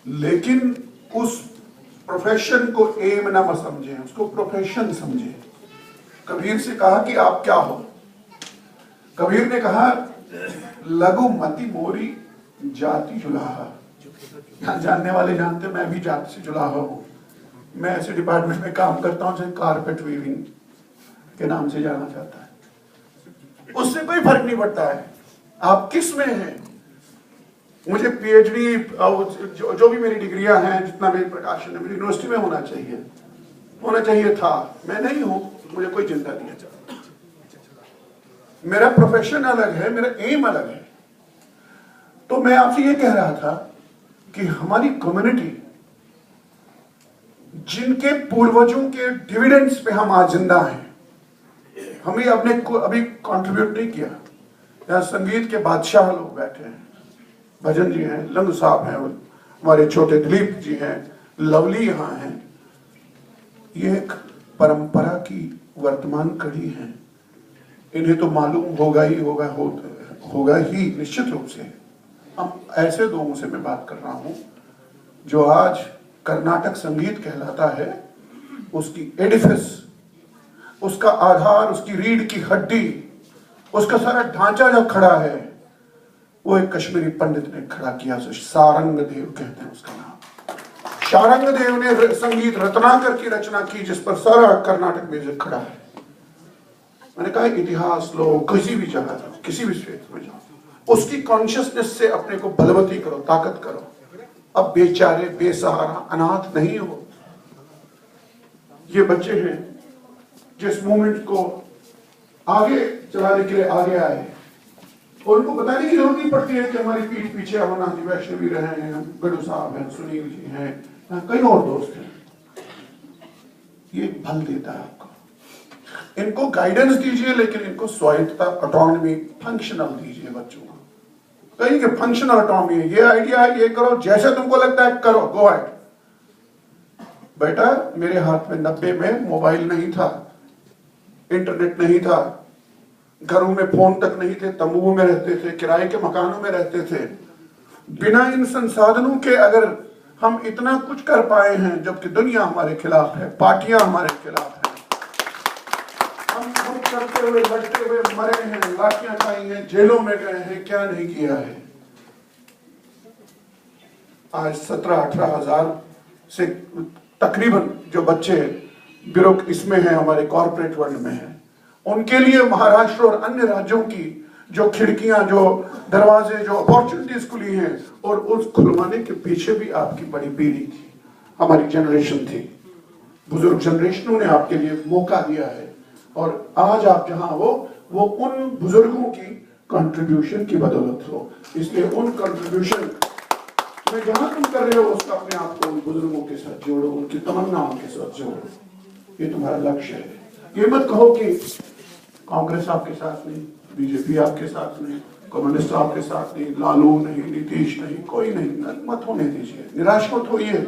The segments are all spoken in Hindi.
लेकिन उस प्रोफेशन को एम ना समझें, उसको प्रोफेशन समझें। कबीर से कहा कि आप क्या हो? कबीर ने कहा लघु मति मोरी जाति जुलाहा। यहाँ जानने वाले जानते, मैं भी जाति से जुलाहा हूँ। मैं ऐसे डिपार्टमेंट में काम करता हूँ जो कारपेट वीविंग के नाम से जाना जाता है। उससे कोई फर्क नहीं पड़ता है आप किस में हैं। मुझे पीएचडी जो भी मेरी डिग्रियां हैं, जितना भी प्रकाशन है, मेरी यूनिवर्सिटी में होना चाहिए था। मैं नहीं हूं, मुझे कोई चिंता नहीं है। मेरा प्रोफेशन अलग है, मेरा एम अलग है। तो मैं आपसे ये कह रहा था कि हमारी कम्युनिटी, जिनके पूर्वजों के डिविडेंड्स पे हम आज जिंदा हैं, हमें अपने को अभी कंट्रीब्यूट नहीं किया। यहाँ संगीत के बादशाह लोग बैठे हैं, भजन जी हैं, लंग साहब हैं, हमारे छोटे दिलीप जी हैं, लवली यहाँ हैं। ये एक परंपरा की वर्तमान कड़ी है। इन्हें तो मालूम होगा ही निश्चित रूप से। अब ऐसे लोगों से मैं बात कर रहा हूं जो आज कर्नाटक संगीत कहलाता है, उसकी एडिफिस, उसका आधार, उसकी रीढ़ की हड्डी, उसका सारा ढांचा जो खड़ा है, वो एक कश्मीरी पंडित ने खड़ा किया। सारंग देव कहते हैं उसका नाम। सारंग देव ने संगीत रत्नाकर की रचना की, जिस पर सारा कर्नाटक म्यूजिक खड़ा है। मैंने कहा इतिहास लो, किसी भी जगह जाओ, किसी भी क्षेत्र में जाओ, उसकी कॉन्शियसनेस से अपने को बलवती करो, ताकत करो। अब बेचारे बेसहारा अनाथ नहीं हो। ये बच्चे हैं जिस मूवमेंट को आगे चलाने के लिए आगे आए, और उनको बताने की जरूरत नहीं पड़ती है कि हमारी पीठ पीछे अमरनाथ जी वैष्णवी रहे हैं, गडू साहब हैं, सुनील जी हैं, कई और दोस्त हैं। ये बल देता है आपको। इनको गाइडेंस दीजिए, लेकिन इनको स्वायत्तता, ऑटोनॉमी, फंक्शनल दीजिए बच्चों को। कहीं कि फंक्शनल ऑटोनॉमी है, ये आइडिया है, ये करो, जैसे तुमको लगता है करो, गो अहेड। बेटा, मेरे हाथ में 90 में मोबाइल नहीं था, इंटरनेट नहीं था, घरों में फोन तक नहीं थे, तंबुओं में रहते थे, किराए के मकानों में रहते थे। बिना इन संसाधनों के अगर हम इतना कुछ कर पाए हैं, जबकि दुनिया हमारे खिलाफ है, पार्टियां हमारे खिलाफ है, हम करते हुए, लड़ते हुए मरे हैं, लाठियां खाई हैं, जेलों में गए हैं, क्या नहीं किया है। आज 17-18 हजार से तकरीबन जो बच्चे इसमें हैं, हमारे कॉर्पोरेट वर्ल्ड में हैं, उनके लिए महाराष्ट्र और अन्य राज्यों की जो खिड़कियां, जो दरवाजे, जो अपॉर्चुनिटीज खुली हैं, और उस खुलवाने के पीछे भी आपकी बड़ी पीढ़ी थी, हमारी जनरेशन थी, बुजुर्ग जनरेशनों ने आपके लिए मौका दिया है। और आज आप जहां हो, वो उन बुजुर्गों की कंट्रीब्यूशन की बदौलत हो। इसलिए उन कंट्रीब्यूशन में जहां तुम कर रहे हो, उसका अपने आप को उन बुजुर्गों के साथ जोड़ो, उनकी तमन्नाओं के साथ जोड़ो। ये तुम्हारा लक्ष्य है। ये मत कहो कि कांग्रेस आपके साथ नहीं, बीजेपी आपके साथ नहीं, कम्युनिस्ट आपके साथ नहीं, लालू नहीं, नीतीश नहीं, कोई नहीं। मत होने दीजिए, निराश मत होइए।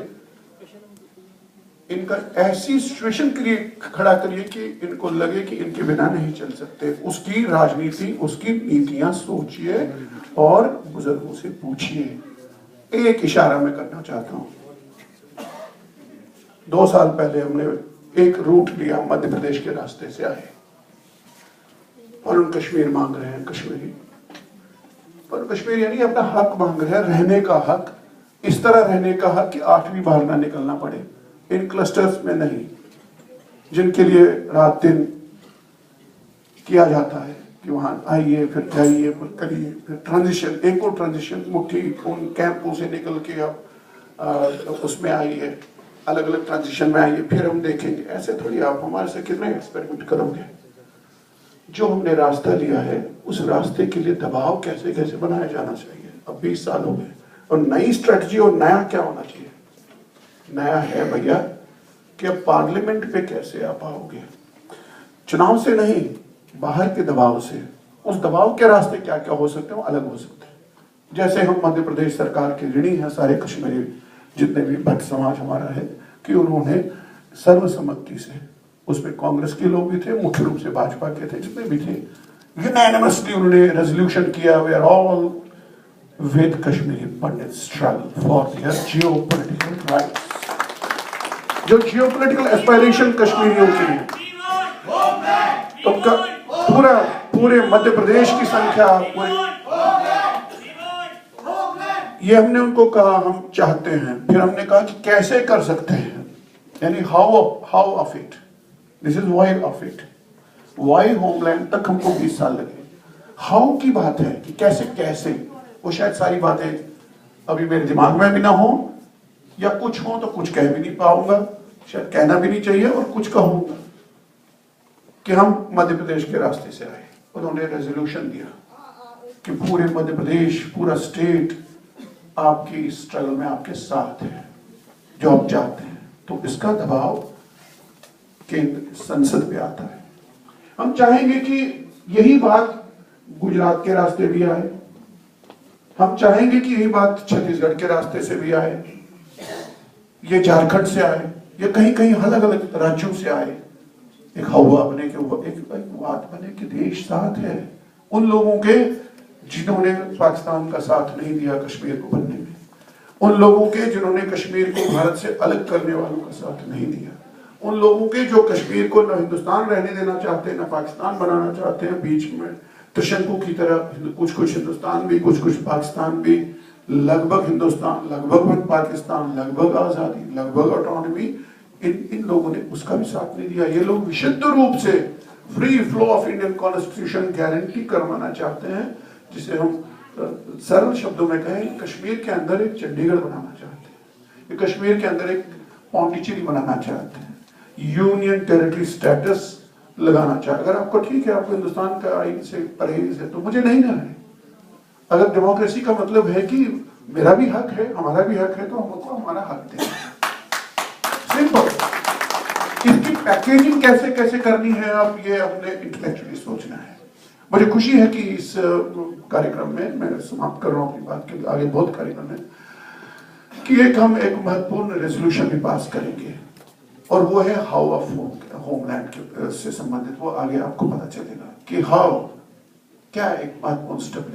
इनका ऐसी सिचुएशन के लिए खड़ा करिए कि इनको लगे कि इनके बिना नहीं चल सकते। उसकी राजनीति, उसकी नीतियां सोचिए और बुजुर्गों से पूछिए। एक इशारा मैं करना चाहता हूं। 2 साल पहले हमने एक रूट लिया, मध्य प्रदेश के रास्ते से आए, और उन कश्मीर मांग रहे हैं, कश्मीरी, पर कश्मीर यानी अपना हक मांग रहे हैं, रहने का हक, इस तरह रहने का हक कि 8वीं बार ना निकलना पड़े, इन क्लस्टर्स में नहीं, जिनके लिए रात दिन किया जाता है कि वहां आइए, फिर जाइए, फिर करिए, फिर ट्रांजिशन, एक और ट्रांजिशन, मुट्ठी उन कैंपों से निकल के आप उसमें आइए, अलग अलग ट्रांजिशन में आइए, फिर हम देखेंगे। ऐसे थोड़ी आप हमारे से कितने एक्सपेरिमेंट करोगे। जो हमने रास्ता लिया है, उस रास्ते के लिए दबाव कैसे कैसे बनाया जाना चाहिए। अब 20 साल हो गए, और नई स्ट्रेटजी, और नया क्या होना चाहिए। नया है भैया कि अब पार्लियामेंट पे कैसे आप आओगे, चुनाव से नहीं, बाहर के दबाव से। उस दबाव के रास्ते क्या क्या हो सकते हैं, अलग हो सकते हैं। जैसे हम मध्य प्रदेश सरकार के ऋणी हैं, सारे कश्मीरी जितने भी भट्ट समाज हमारा है, कि उन्होंने सर्वसम्मति से, उसमें कांग्रेस के लोग भी थे, मुख्य रूप से भाजपा के थे, जितने भी थे, यूनैनिमसली उन्होंने रेजोल्यूशन किया, we are all with Kashmiri Pandits' struggle for their geopolitical rights. जो geopolitical aspiration कश्मीरियों की है, तो पूरे मध्य प्रदेश की संख्या ये हमने उनको कहा हम चाहते हैं, फिर हमने कहा कि कैसे कर सकते हैं, यानी how of it, this is why of it, why homeland तक हमको 20 साल लगे। हाउ की बात है कि कैसे वो शायद सारी बातें अभी मेरे दिमाग में भी ना हो, या कुछ हो तो कुछ कह भी नहीं पाऊंगा, शायद कहना भी नहीं चाहिए, और कुछ कहूंगा कि हम मध्य प्रदेश के रास्ते से आए। उन्होंने रेजोल्यूशन दिया कि पूरे मध्य प्रदेश, पूरा स्टेट आपकी स्ट्रगल में आपके साथ है, जो आप चाहते हैं, तो इसका दबाव केंद्र संसद पे आता है। हम चाहेंगे कि यही बात गुजरात के रास्ते भी आए, हम चाहेंगे कि यही बात छत्तीसगढ़ के रास्ते से भी आए, ये झारखंड से आए, ये कहीं अलग अलग राज्यों से आए। एक हवा बने कि एक बात बने कि देश साथ है उन लोगों के जिन्होंने पाकिस्तान का साथ नहीं दिया कश्मीर को बनने में, उन लोगों के जिन्होंने कश्मीर को भारत से अलग करने वालों का साथ नहीं दिया, उन लोगों के जो कश्मीर को न हिंदुस्तान रहने देना चाहते हैं, न पाकिस्तान बनाना चाहते हैं, बीच में त्रिशंकु की तरह कुछ हिंदुस्तान भी, कुछ पाकिस्तान भी, लगभग हिंदुस्तान, लगभग पाकिस्तान, लगभग आजादी, लगभग ऑटोनॉमी, इन लोगों ने उसका भी साथ नहीं दिया। ये लोग विशुद्ध रूप से free flow of Indian constitution guarantee करवाना चाहते हैं, जिसे हम सरल शब्दों में कहें, कश्मीर के अंदर एक चंडीगढ़ बनाना चाहते हैं, कश्मीर के अंदर एक पौंडीचेरी बनाना चाहते हैं, यूनियन टेरिटरी स्टेटस लगाना चाहते। अगर आपको ठीक है, आपको हिंदुस्तान का आइन से परहेज है, तो मुझे नहीं ना है। अगर डेमोक्रेसी का मतलब है कि मेरा भी हक है, हमारा भी हक है, तो हमको हमारा हक दें, सिंपल। इसकी पैकेजिंग कैसे करनी है, अब ये अपने इंटेलेक्चुअली सोचना है। मुझे खुशी है कि इस कार्यक्रम में, मैं समाप्त कर रहा हूँ अपनी बात के, आगे बहुत कार्यक्रम है, कि हम एक महत्वपूर्ण रेजोल्यूशन भी पास करेंगे, और वो है हाउ ऑफ होमलैंड से संबंधित। वो आगे आपको पता चलेगा कि हाउ क्या एक महत्वपूर्ण स्टेप